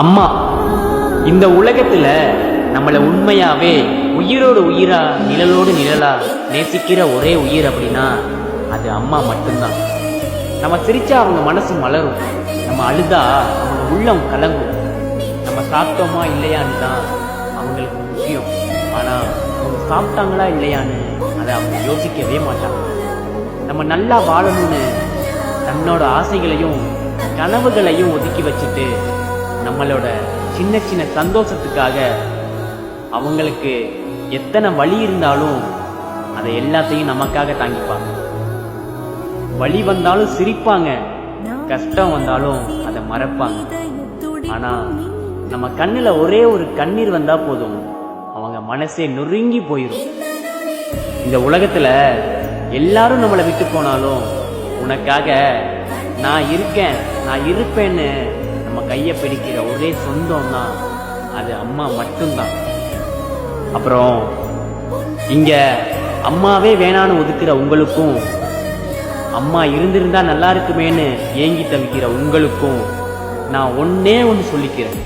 அம்மா இந்த உலகத்துல நம்மளை உண்மையாவே உயிரோடு உயிரா நிழலோடு நிழலா நேசிக்கிற ஒரே உயிர் அப்படின்னா அது அம்மா மட்டும்தான். நம்ம சிரிச்சா அவங்க மனசு மலரும், நம்ம அழுதா அவங்க உள்ளம் கலங்கும், நம்ம சாப்பிட்டோமா இல்லையான்னு தான் அவங்களுக்கு முக்கியம். ஆனா அவங்க சாப்பிட்டாங்களா இல்லையான்னு அதை அவங்க யோசிக்கவே மாட்டாங்க. நம்ம நல்லா வாழணும்னு தன்னோட ஆசைகளையும் கனவுகளையும் ஒதுக்கி வச்சுட்டு நம்மளோட சின்ன சின்ன சந்தோஷத்துக்காக அவங்களுக்கு எத்தனை வலி இருந்தாலும் அதை எல்லாத்தையும் நமக்காக தாங்கிப்பாங்க. வலி வந்தாலும் சிரிப்பாங்க, கஷ்டம் வந்தாலும் அதை மறப்பாங்க. ஆனா நம்ம கண்ணுல ஒரே ஒரு கண்ணீர் வந்தா போதும், அவங்க மனசே நொறுங்கி போயிடும். இந்த உலகத்துல எல்லாரும் நம்மளை விட்டு போனாலும் உனக்காக நான் இருக்கேன், நான் இருப்பேன்னு நம்ம கையை பிடிக்கிற ஒரே சொந்தம்னா அது அம்மா மட்டும்தான். அப்புறம் இங்க அம்மாவே வேணான்னு ஒதுக்குற உங்களுக்கும், அம்மா இருந்திருந்தா நல்லா இருக்குமேன்னு ஏங்கி தவிக்கிற உங்களுக்கும் நான் ஒன்னே ஒன்று சொல்லிக்கிறேன்.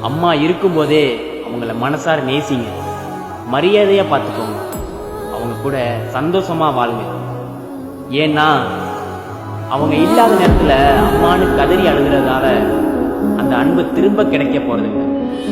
அம்மா இருக்கும்போதே அவங்கள மனசார நேசிங்க, மரியாதையா பார்த்துக்கோங்க, அவங்க கூட சந்தோஷமா வாழுங்க. ஏன்னா அவங்க இல்லாத நேரத்துல அம்மானு கதறி அழுகிறதால அந்த அன்பு திரும்ப கிடைக்க போறதில்லை.